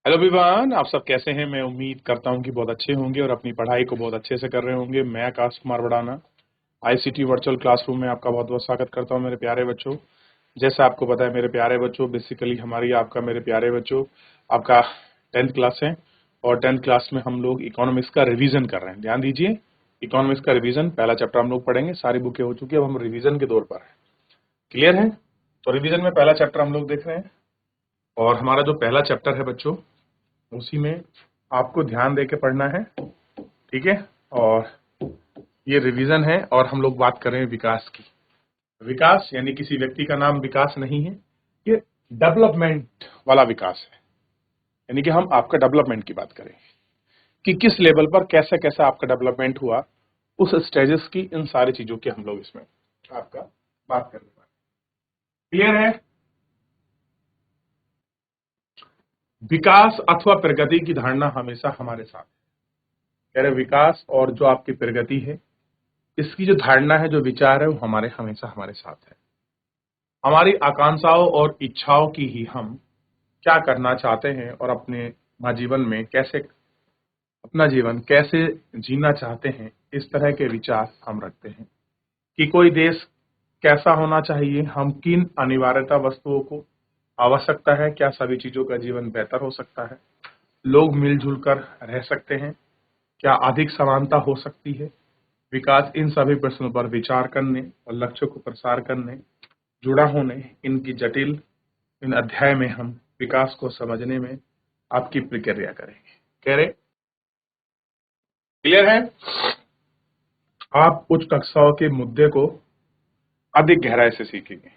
Hello Vivaan, आप सब कैसे हैं? मैं उम्मीद करता हूं कि बहुत अच्छे होंगे और अपनी पढ़ाई को बहुत अच्छे से कर रहे होंगे। मैं Akash Kumar Badana ICT virtual classroom में आपका बहुत बहुत स्वागत करता हूं मेरे प्यारे बच्चों। जैसा आपको पता है मेरे प्यारे बच्चों, बेसिकली हमारी आपका मेरे प्यारे बच्चों आपका 10th क्लास है और 10th क्लास में हम लोग इकोनॉमिक्स का रिवीजन कर रहे हैं। ध्यान दीजिए, इकोनॉमिक्स का रिवीजन पहला चैप्टर हम लोग पढ़ेंगे। सारी बुकें हो चुकी है, अब हम रिवीजन के दौर पर है। क्लियर है? तो रिवीजन में पहला चैप्टर हम लोग देख रहे हैं और हमारा जो पहला चैप्टर है बच्चों, उसी में आपको ध्यान दे के पढ़ना है। ठीक है? और ये रिवीजन है और हम लोग बात कर रहे हैं विकास की। विकास यानी किसी व्यक्ति का नाम विकास नहीं है, ये डेवलपमेंट वाला विकास है। यानी कि हम आपका डेवलपमेंट की बात करें कि किस लेवल पर कैसे कैसे आपका डेवलपमेंट हुआ, उस स्टेजेस की, इन सारी चीजों की हम लोग इसमें आपका बात करने वाले। क्लियर है? विकास अथवा प्रगति की धारणा हमेशा हमारे साथ है। कह रहे विकास और जो आपकी प्रगति है, इसकी जो धारणा है, जो विचार है, वो हमारे हमेशा हमारे साथ है। हमारी आकांक्षाओं और इच्छाओं की ही हम क्या करना चाहते हैं और अपने जीवन में कैसे, अपना जीवन कैसे जीना चाहते हैं, इस तरह के विचार हम रखते हैं कि कोई देश कैसा होना चाहिए, हम किन अनिवार्यता वस्तुओं को आवश्यकता है, क्या सभी चीजों का जीवन बेहतर हो सकता है, लोग मिलजुल कर रह सकते हैं, क्या अधिक समानता हो सकती है। विकास इन सभी प्रश्नों पर विचार करने और लक्ष्यों को प्रसार करने, जुड़ा होने, इनकी जटिल इन अध्याय में हम विकास को समझने में आपकी प्रक्रिया करेंगे। कह रहे क्लियर है? आप उच्च कक्षाओं के मुद्दे को अधिक गहराई से सीखेंगे।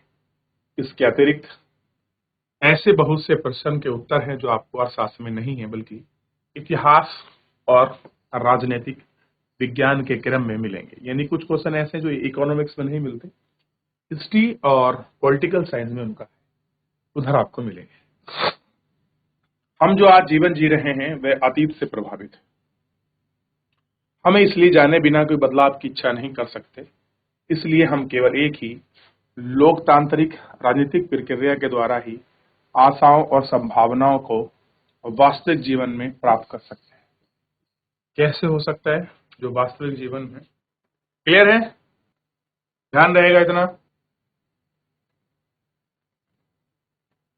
इसके अतिरिक्त ऐसे बहुत से प्रश्न के उत्तर हैं जो आपको अर्थशास्त्र में नहीं है, बल्कि इतिहास और राजनीतिक विज्ञान के क्रम में मिलेंगे। यानी कुछ क्वेश्चन ऐसे जो इकोनॉमिक्स में नहीं मिलते, हिस्ट्री और पॉलिटिकल साइंस में उनका उधर आपको मिलेंगे। हम जो आज जीवन जी रहे हैं वह अतीत से प्रभावित है। हमें इसलिए जाने बिना कोई बदलाव की इच्छा नहीं कर सकते। इसलिए हम केवल एक ही लोकतांत्रिक राजनीतिक प्रक्रिया के द्वारा ही आशाओं और संभावनाओं को वास्तविक जीवन में प्राप्त कर सकते हैं। कैसे हो सकता है? जो वास्तविक जीवन में। क्लियर है? ध्यान रहेगा इतना।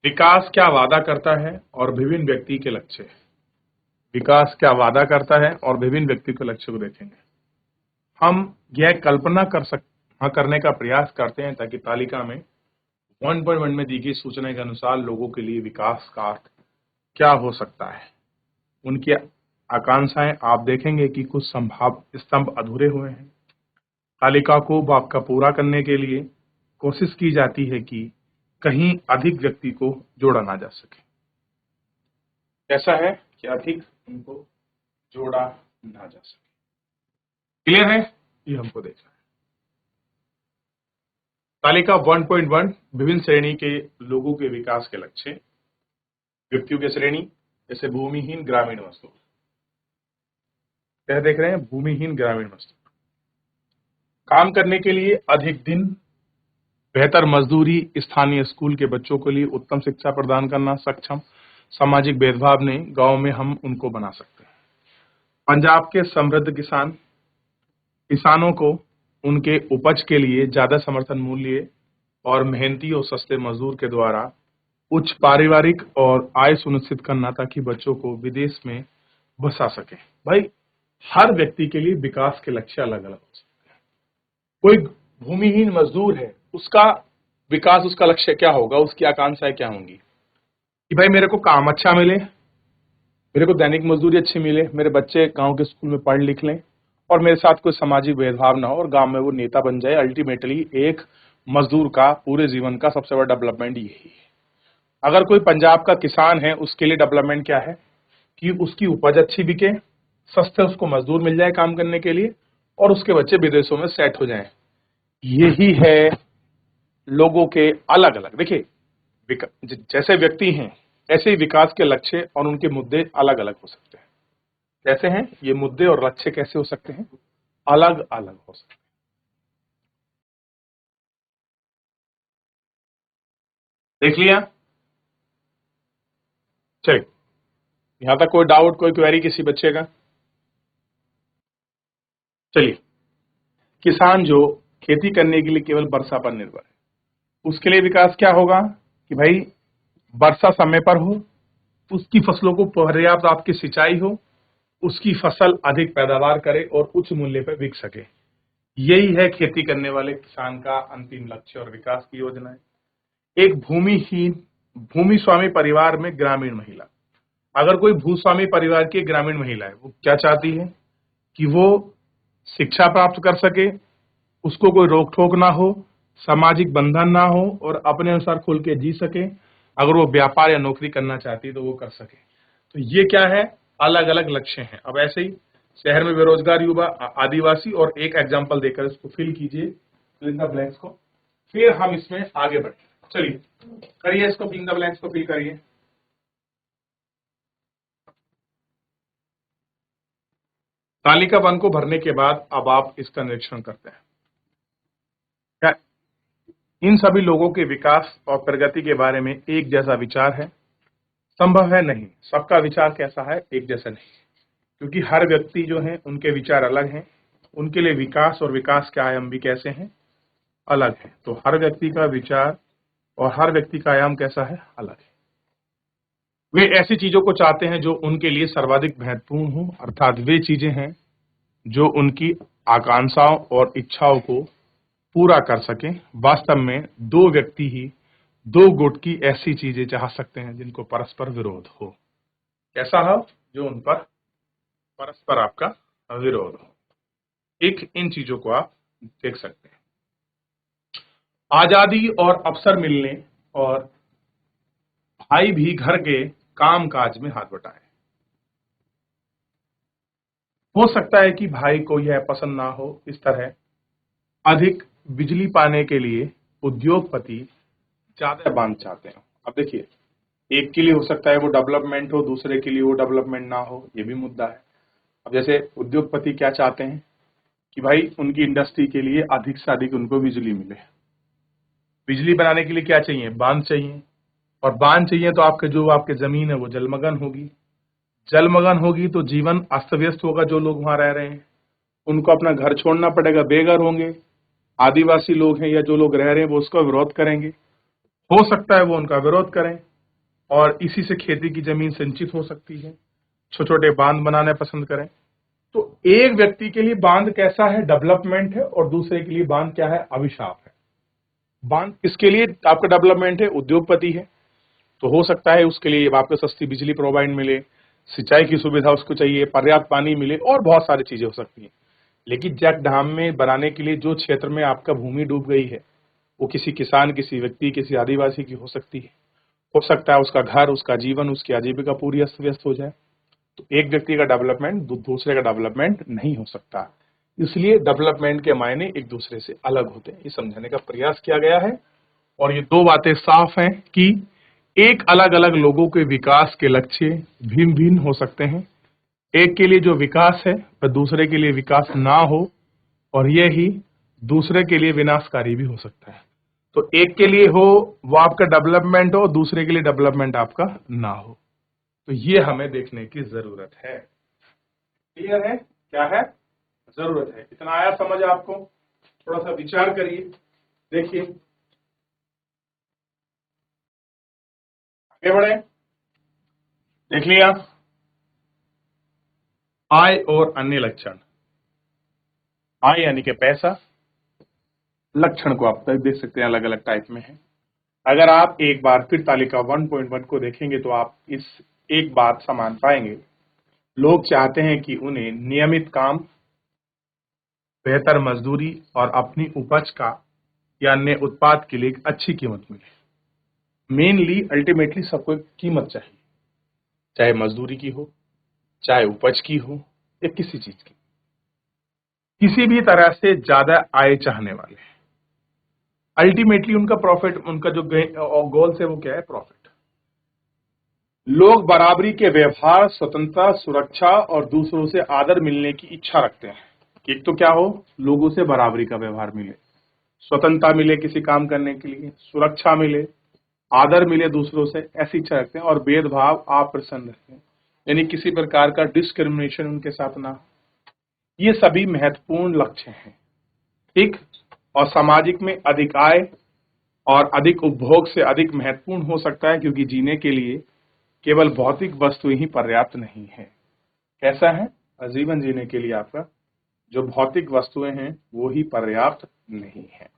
विकास क्या वादा करता है और विभिन्न व्यक्ति के लक्ष्य। विकास क्या वादा करता है और विभिन्न व्यक्ति के लक्ष्य को देखेंगे। हम यह कल्पना करने का प्रयास करते हैं ताकि तालिका में 1.1 में दी गई सूचना के अनुसार लोगों के लिए विकास का अर्थ क्या हो सकता है। उनकी आकांक्षाएं आप देखेंगे कि कुछ संभाव स्तंभ अधूरे हुए हैं। तालिका को आपका पूरा करने के लिए कोशिश की जाती है कि कहीं अधिक व्यक्ति को जोड़ा ना जा सके। कैसा है कि अधिक उनको जोड़ा ना जा सके। क्लियर है? ये हमको देखना है। तालिका 1.1 विभिन्न श्रेणी के लोगों के विकास के लक्ष्य। व्यक्तियों की श्रेणी जैसे भूमिहीन ग्रामीण मजदूर। क्या देख रहे हैं? भूमिहीन ग्रामीण मजदूर। काम करने के लिए अधिक दिन, बेहतर मजदूरी, स्थानीय स्कूल के बच्चों के लिए उत्तम शिक्षा प्रदान करना सक्षम, सामाजिक भेदभाव नहीं, गांव में हम उनको बना सकते हैं। पंजाब के समृद्ध किसानों को उनके उपज के लिए ज्यादा समर्थन मूल्य और मेहनती और सस्ते मजदूर के द्वारा उच्च पारिवारिक और आय सुनिश्चित करना ताकि बच्चों को विदेश में बसा सके। भाई, हर व्यक्ति के लिए विकास के लक्ष्य अलग अलग हो सकते हैं। कोई भूमिहीन मजदूर है, उसका विकास, उसका लक्ष्य क्या होगा, उसकी आकांक्षाएं क्या होंगी कि भाई मेरे को काम अच्छा मिले, मेरे को दैनिक मजदूरी अच्छी मिले, मेरे बच्चे गांव के स्कूल में पढ़ लिख लें और मेरे साथ कोई सामाजिक भेदभाव ना हो और गांव में वो नेता बन जाए। अल्टीमेटली एक मजदूर का पूरे जीवन का सबसे बड़ा डेवलपमेंट यही है। अगर कोई पंजाब का किसान है, उसके लिए डेवलपमेंट क्या है कि उसकी उपज अच्छी बिके, सस्ते उसको मजदूर मिल जाए काम करने के लिए और उसके बच्चे विदेशों में सेट हो जाएं। यही है लोगों के अलग अलग। देखिए, जैसे व्यक्ति हैं ऐसे ही विकास के लक्ष्य और उनके मुद्दे अलग अलग हो सकते हैं। कैसे हैं ये मुद्दे और लक्ष्य? कैसे हो सकते हैं? अलग अलग हो सकते हैं। देख लिया? चलिए, यहां तक कोई डाउट, कोई क्वेरी किसी बच्चे का? चलिए, किसान जो खेती करने के लिए केवल वर्षा पर निर्भर है, उसके लिए विकास क्या होगा कि भाई वर्षा समय पर हो, उसकी फसलों को पर्याप्त आपकी सिंचाई हो, उसकी फसल अधिक पैदावार करे और उच्च मूल्य पर बिक सके। यही है खेती करने वाले किसान का अंतिम लक्ष्य और विकास की योजना है। एक भूमिहीन भूमि स्वामी परिवार में ग्रामीण महिला, अगर कोई भूस्वामी परिवार की ग्रामीण महिला है, वो क्या चाहती है कि वो शिक्षा प्राप्त कर सके, उसको कोई रोक टोक ना हो, सामाजिक बंधन ना हो और अपने अनुसार खुल के जी सके। अगर वो व्यापार या नौकरी करना चाहती है तो वो कर सके। तो ये क्या है, अलग अलग लक्ष्य हैं। अब ऐसे ही शहर में बेरोजगार युवा, आदिवासी, और एक एग्जाम्पल देकर इसको फिल कीजिए, फिल इन द ब्लैंक्स को, फिर हम इसमें आगे बढ़े। चलिए करिए, इसको फिल इन द ब्लैंक्स को फिल करिए। तालिका 1 को भरने के बाद अब आप इसका निरीक्षण करते हैं। क्या इन सभी लोगों के विकास और प्रगति के बारे में एक जैसा विचार है? संभव है नहीं। सबका विचार कैसा है? एक जैसा नहीं, क्योंकि हर व्यक्ति जो है उनके विचार अलग हैं, उनके लिए विकास और विकास के आयाम भी कैसे हैं? अलग है। तो हर व्यक्ति का विचार और हर व्यक्ति का आयाम कैसा है? अलग है। वे ऐसी चीजों को चाहते हैं जो उनके लिए सर्वाधिक महत्वपूर्ण हो, अर्थात वे चीजें हैं जो उनकी आकांक्षाओं और इच्छाओं को पूरा कर सकें। वास्तव में दो व्यक्ति ही दो गुट की ऐसी चीजें चाह सकते हैं जिनको परस्पर विरोध हो। कैसा हो? जो उन पर परस्पर आपका विरोध हो। एक इन चीजों को आप देख सकते हैं। आजादी और अवसर मिलने और भाई भी घर के काम काज में हाथ बटाएं। हो सकता है कि भाई को यह पसंद ना हो। इस तरह अधिक बिजली पाने के लिए उद्योगपति ज्यादा बांध चाहते हैं। अब देखिए, एक के लिए हो सकता है वो डेवलपमेंट हो, दूसरे के लिए वो डेवलपमेंट ना हो, ये भी मुद्दा है। अब जैसे उद्योगपति क्या चाहते हैं कि भाई उनकी इंडस्ट्री के लिए अधिक से अधिक उनको बिजली मिले। बिजली बनाने के लिए क्या चाहिए? बांध चाहिए, और बांध चाहिए तो आपके जो आपके जमीन है वो जलमग्न होगी। जलमग्न होगी तो जीवन अस्त व्यस्त होगा। जो लोग वहां रह रहे हैं उनको अपना घर छोड़ना पड़ेगा, बेघर होंगे। आदिवासी लोग हैं या जो लोग रह रहे हैं वो उसका विरोध करेंगे। हो सकता है वो उनका विरोध करें और इसी से खेती की जमीन संचित हो सकती है। छोटे छोटे बांध बनाने पसंद करें। तो एक व्यक्ति के लिए बांध कैसा है? डेवलपमेंट है, और दूसरे के लिए बांध क्या है? अभिशाप है। बांध किसके लिए आपका डेवलपमेंट है? उद्योगपति है, तो हो सकता है उसके लिए आपको सस्ती बिजली प्रोवाइड मिले, सिंचाई की सुविधा उसको चाहिए, पर्याप्त पानी मिले, और बहुत सारी चीजें हो सकती हैं। लेकिन जैक डैम में बनाने के लिए जो क्षेत्र में आपका भूमि डूब गई है वो किसी किसान, किसी व्यक्ति, किसी आदिवासी की हो सकती है। हो सकता है उसका घर, उसका जीवन, उसकी आजीविका पूरी अस्त व्यस्त हो जाए। तो एक व्यक्ति का डेवलपमेंट दूसरे का डेवलपमेंट नहीं हो सकता। इसलिए डेवलपमेंट के मायने एक दूसरे से अलग होते हैं, ये समझाने का प्रयास किया गया है। और ये दो बातें साफ हैं कि एक अलग अलग लोगों के विकास के लक्ष्य भिन्न भिन्न हो सकते हैं। एक के लिए जो विकास है वह दूसरे के लिए विकास ना हो, और यही दूसरे के लिए विनाशकारी भी हो सकता है। तो एक के लिए हो वो आपका डेवलपमेंट हो, दूसरे के लिए डेवलपमेंट आपका ना हो। तो ये हमें देखने की जरूरत है। क्लियर है? क्या है? जरूरत है। इतना आया समझ आपको? थोड़ा सा विचार करिए, देखिए, आगे बढ़े। देख लिया आय और अन्य लक्षण। आय यानी कि पैसा, लक्षण को आप तक देख सकते हैं अलग अलग टाइप में है। अगर आप एक बार फिर तालिका 1.1 को देखेंगे तो आप इस एक बात समान पाएंगे। लोग चाहते हैं कि उन्हें नियमित काम, बेहतर मजदूरी और अपनी उपज का या अन्य उत्पाद के लिए एक अच्छी कीमत मिले। मेनली अल्टीमेटली सबको एक कीमत चाहिए, चाहे मजदूरी की हो, चाहे उपज की हो, या किसी चीज की। किसी भी तरह से ज्यादा आय चाहने वाले अल्टीमेटली उनका प्रॉफिट, उनका जो गोल्स है वो क्या है? प्रॉफिट। लोग बराबरी के व्यवहार, स्वतंत्रता, सुरक्षा और दूसरों से आदर मिलने की इच्छा रखते हैं। कि एक तो क्या हो, लोगों से बराबरी का व्यवहार मिले, स्वतंत्रता मिले किसी काम करने के लिए, सुरक्षा मिले, आदर मिले दूसरों से, ऐसी इच्छा रखते हैं। और भेदभाव आप प्रसन्न रखें, यानी किसी प्रकार का डिस्क्रिमिनेशन उनके साथ ना हो। ये सभी महत्वपूर्ण लक्ष्य हैं, ठीक। और सामाजिक में अधिक आय और अधिक उपभोग से अधिक महत्वपूर्ण हो सकता है, क्योंकि जीने के लिए केवल भौतिक वस्तुएं ही पर्याप्त नहीं है। कैसा है? जीवन जीने के लिए आपका जो भौतिक वस्तुएं हैं वो ही पर्याप्त नहीं है।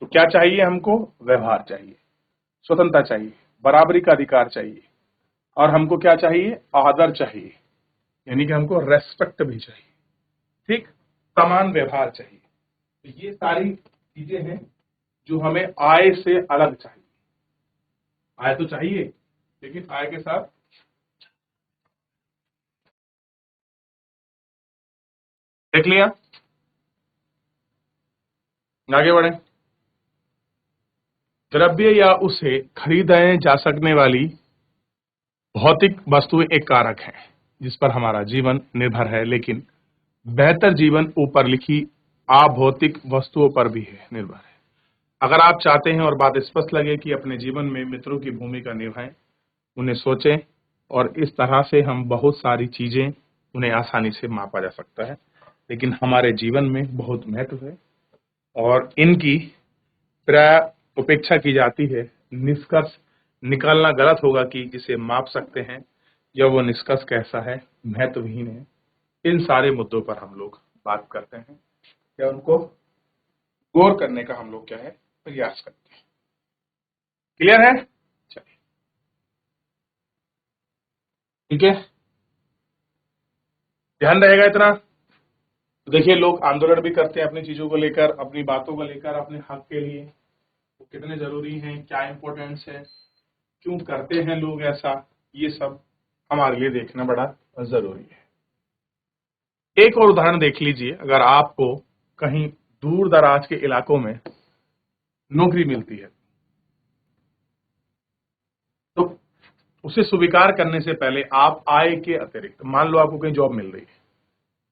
तो क्या चाहिए हमको? व्यवहार चाहिए, स्वतंत्रता चाहिए, बराबरी का अधिकार चाहिए, और हमको क्या चाहिए? आदर चाहिए, यानी कि हमको रेस्पेक्ट भी चाहिए, ठीक। समान व्यवहार चाहिए। तो ये सारी चीजें हैं जो हमें आय से अलग चाहिए। आय तो चाहिए, लेकिन आय के साथ देख लिया, आगे बढ़े। द्रव्य या उसे खरीदे जा सकने वाली भौतिक वस्तुएं एक कारक है जिस पर हमारा जीवन निर्भर है, लेकिन बेहतर जीवन ऊपर लिखी अभौतिक वस्तुओं पर भी है निर्भर है। अगर आप चाहते हैं और बात स्पष्ट लगे कि अपने जीवन में मित्रों की भूमिका निभाएं, उन्हें सोचें, और इस तरह से हम बहुत सारी चीजें उन्हें आसानी से मापा जा सकता है। लेकिन हमारे जीवन में बहुत महत्व है और इनकी प्राय उपेक्षा की जाती है। निष्कर्ष निकालना गलत होगा कि जिसे माप सकते हैं या वो निष्कर्ष कैसा है, महत्वहीन है। इन सारे मुद्दों पर हम लोग बात करते हैं या उनको गौर करने का हम लोग क्या है, प्रयास करते हैं। क्लियर है? चलिए, ठीक है, ध्यान रहेगा इतना। तो देखिए, लोग आंदोलन भी करते हैं अपनी चीजों को लेकर, अपनी बातों को लेकर, अपने हक के लिए। वो कितने जरूरी हैं, क्या इंपॉर्टेंस है, क्यों करते हैं लोग ऐसा, ये सब हमारे लिए देखना बड़ा जरूरी है। एक और उदाहरण देख लीजिए। अगर आपको कहीं दूर दराज के इलाकों में नौकरी मिलती है तो उसे स्वीकार करने से पहले आप आय के अतिरिक्त, मान लो आपको कहीं जॉब मिल रही है,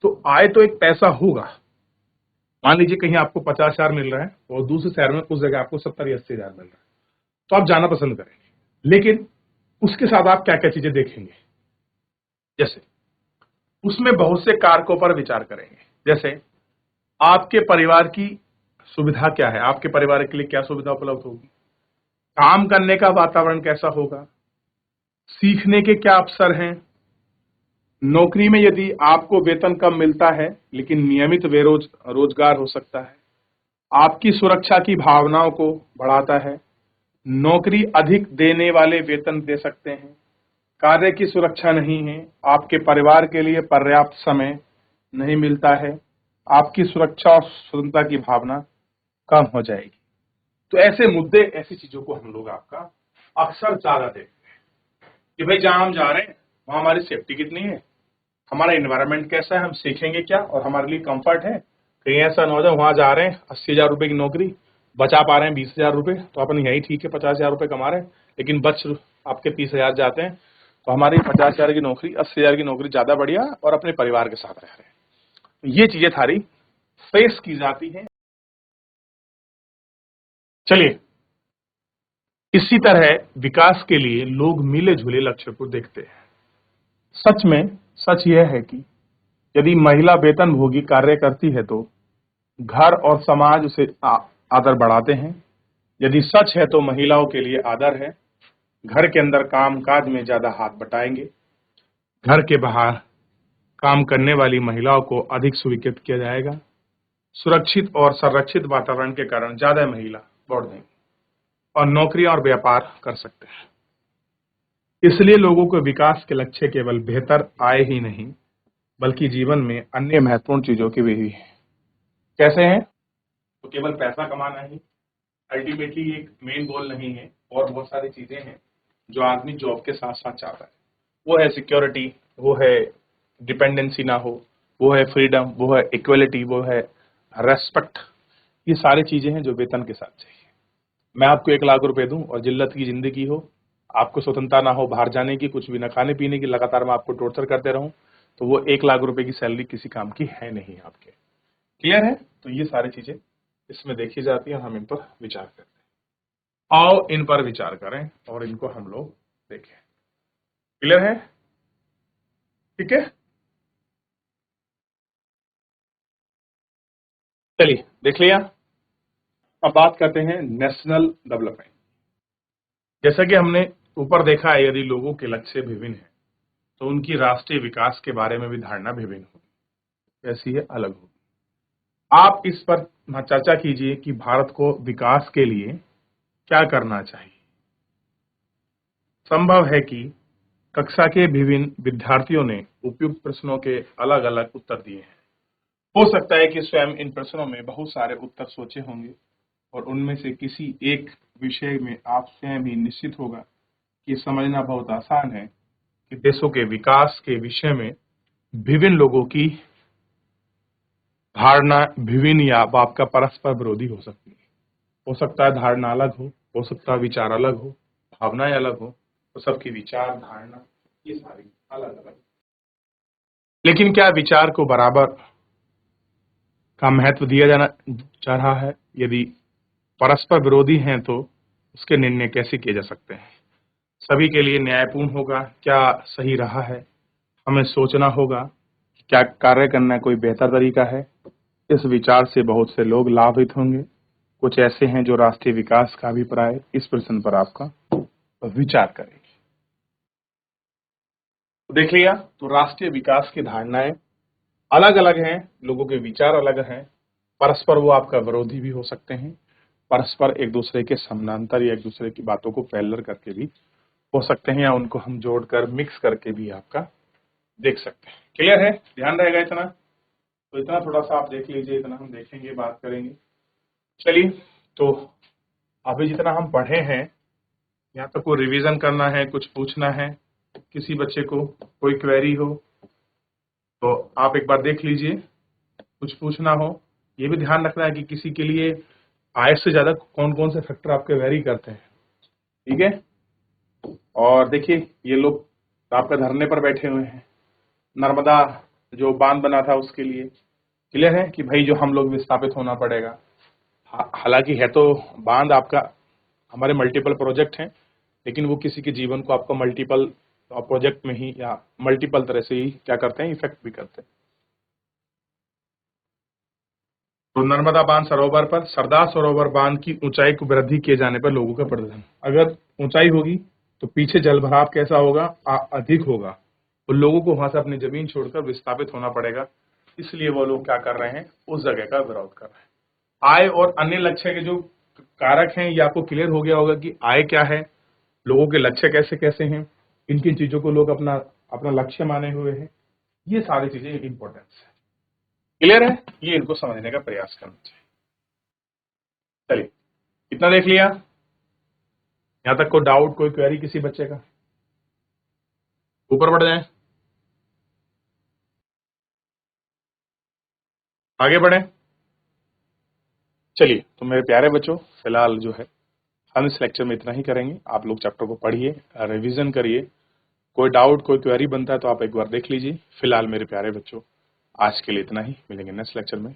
तो आय तो एक पैसा होगा। मान लीजिए कहीं आपको 50,000 मिल रहा है और दूसरे शहर में उस जगह आपको 70-80,000 मिल रहा है, तो आप जाना पसंद करेंगे। लेकिन उसके साथ आप क्या क्या चीजें देखेंगे? जैसे उसमें बहुत से कारकों पर विचार करेंगे। जैसे आपके परिवार की सुविधा क्या है, आपके परिवार के लिए क्या सुविधा उपलब्ध होगी, काम करने का वातावरण कैसा होगा, सीखने के क्या अवसर हैं, नौकरी में यदि आपको वेतन कम मिलता है लेकिन नियमित रोजगार हो सकता है, आपकी सुरक्षा की भावनाओं को बढ़ाता है, नौकरी अधिक देने वाले वेतन दे सकते हैं, कार्य की सुरक्षा नहीं है, आपके परिवार के लिए पर्याप्त समय नहीं मिलता है, आपकी सुरक्षा और स्वतंत्रता की भावना कम हो जाएगी। तो ऐसे मुद्दे, ऐसी चीजों को हम लोग आपका अक्सर ज्यादा देखते हैं कि भाई जहां हम जा रहे हैं वहां हमारी सेफ्टी कितनी है, हमारा एनवायरनमेंट कैसा है, हम सीखेंगे क्या, और हमारे लिए कंफर्ट है। कहीं ऐसा ना हो जाए वहां जा रहे हैं 80,000 रुपए की नौकरी, बचा पा रहे हैं 20,000 रुपए, तो अपन यही ठीक है 50,000 रुपए कमा रहे हैं, लेकिन बच आपके 30,000 जाते हैं, तो हमारी 50,000 की नौकरी 80,000 की नौकरी ज्यादा बढ़िया, और अपने परिवार के साथ रह रहे हैं। तो ये चीजें थारी फेस की जाती हैं। चलिए, इसी तरह विकास के लिए लोग मिले जुले लक्ष्य को देखते हैं। सच में सच यह है कि यदि महिला वेतनभोगी कार्य करती है तो घर और समाज उसे आदर बढ़ाते हैं। यदि सच है तो महिलाओं के लिए आदर है, घर के अंदर काम काज में ज्यादा हाथ बटाएंगे, घर के बाहर काम करने वाली महिलाओं को अधिक स्वीकृत किया जाएगा, सुरक्षित और संरक्षित वातावरण के कारण ज्यादा महिला बढ़ देंगी और नौकरियां और व्यापार कर सकते हैं। इसलिए लोगों को विकास के लक्ष्य केवल बेहतर आय ही नहीं बल्कि जीवन में अन्य महत्वपूर्ण चीजों की भी है। कैसे हैं? तो केवल पैसा कमाना ही अल्टीमेटली एक मेन गोल नहीं है, और बहुत सारी चीजें हैं जो आदमी जॉब के साथ साथ चाहता है। वो है सिक्योरिटी, वो है डिपेंडेंसी ना हो, वो है फ्रीडम, वो है इक्वलिटी, वो है रेस्पेक्ट। ये सारी चीजें हैं जो वेतन के साथ चाहिए। मैं आपको 1 लाख रुपए दूं और जिल्लत की जिंदगी हो, आपको स्वतंत्रता ना हो बाहर जाने की, कुछ भी ना खाने पीने की, लगातार मैं आपको टॉर्चर करते रहूं, तो वो 1 लाख रुपए की सैलरी किसी काम की है नहीं आपके। क्लियर है? तो ये सारी चीजें इसमें देखी जाती है, हम इन पर विचार करते हैं। आओ इन पर विचार करें और इनको हम लोग देखें। क्लियर है? ठीक है, चलिए देख लिया। अब बात करते हैं नेशनल डेवलपमेंट। जैसा कि हमने ऊपर देखा है, यदि लोगों के लक्ष्य विभिन्न हैं तो उनकी राष्ट्रीय विकास के बारे में भी धारणा विभिन्न होगी, ऐसी है अलग होगी। आप इस पर चर्चा कीजिए कि भारत को विकास के लिए क्या करना चाहिए। संभव है कि कक्षा के विभिन्न विद्यार्थियों ने उपयुक्त प्रश्नों के अलग अलग उत्तर दिए हैं। हो सकता है कि स्वयं इन प्रश्नों में बहुत सारे उत्तर सोचे होंगे और उनमें से किसी एक विषय में आप स्वयं ही निश्चित होगा कि समझना बहुत आसान है कि देशों के विकास के विषय में विभिन्न लोगों की धारणा विभिन्न या आपका परस्पर विरोधी हो सकती है। हो सकता है धारणा अलग हो सकता है विचार अलग हो, भावनाएं अलग हो, तो सबकी विचार धारणा ये सारी अलग अलग। लेकिन क्या विचार को बराबर का महत्व दिया जाना जा रहा है? यदि परस्पर विरोधी हैं तो उसके निर्णय कैसे किए जा सकते हैं? सभी के लिए न्यायपूर्ण होगा, क्या सही रहा है? हमें सोचना होगा कि क्या कार्य करना कोई बेहतर तरीका है। इस विचार से बहुत से लोग लाभान्वित होंगे। कुछ ऐसे हैं जो राष्ट्रीय विकास का अभिप्राय इस प्रश्न पर आपका विचार करेंगे। तो देख लिया, तो राष्ट्रीय विकास की धारणाएं अलग अलग हैं, लोगों के विचार अलग हैं, परस्पर वो आपका विरोधी भी हो सकते हैं, परस्पर एक दूसरे के समानांतर या एक दूसरे की बातों को पैरेलल करके भी हो सकते हैं, या उनको हम जोड़कर मिक्स करके भी आपका देख सकते हैं। क्लियर है? ध्यान रहेगा इतना? तो इतना थोड़ा सा आप देख लीजिए, इतना हम देखेंगे, बात करेंगे। चलिए, तो अभी जितना हम पढ़े हैं यहाँ तक को रिवीजन करना है, कुछ पूछना है किसी बच्चे को, कोई क्वेरी हो तो आप एक बार देख लीजिए, कुछ पूछना हो। ये भी ध्यान रखना है कि किसी के लिए आय से ज्यादा कौन कौन से फैक्टर आपके वेरी करते हैं, ठीक है। और देखिए, ये लोग आपका धरने पर बैठे हुए हैं, नर्मदा जो बांध बना था उसके लिए। क्लियर है कि भाई जो हम लोग विस्थापित होना पड़ेगा। हालांकि है तो बांध आपका, हमारे मल्टीपल प्रोजेक्ट हैं, लेकिन वो किसी के जीवन को आपका मल्टीपल प्रोजेक्ट में ही या मल्टीपल तरह से ही क्या करते हैं, इफेक्ट भी करते हैं। तो नर्मदा बांध सरोवर पर सरदार सरोवर बांध की ऊंचाई को वृद्धि किए जाने पर लोगों का प्रदर्शन। अगर ऊंचाई होगी तो पीछे जलभराव कैसा होगा, अधिक होगा, तो लोगों को वहां से अपनी जमीन छोड़कर विस्थापित होना पड़ेगा। इसलिए वो लोग क्या कर रहे हैं, उस जगह का विरोध कर रहे हैं। आय और अन्य लक्ष्य के जो कारक हैं, ये आपको क्लियर हो गया होगा कि आय क्या है, लोगों के लक्ष्य कैसे कैसे हैं, किन किन चीजों को लोग अपना अपना लक्ष्य माने हुए हैं, ये सारी चीजें इंपॉर्टेंस है। क्लियर है? ये इनको समझने का प्रयास करना चाहिए। चलिए, इतना देख लिया। यहां तक कोई डाउट, कोई क्वेरी किसी बच्चे का? ऊपर बढ़ जाए, आगे बढ़े। चलिए, तो मेरे प्यारे बच्चों, फिलहाल जो है हम इस लेक्चर में इतना ही करेंगे। आप लोग चैप्टर को पढ़िए, रिवीजन करिए। कोई डाउट, कोई क्वेरी बनता है तो आप एक बार देख लीजिए। फिलहाल मेरे प्यारे बच्चों, आज के लिए इतना ही, मिलेंगे नेक्स्ट लेक्चर में।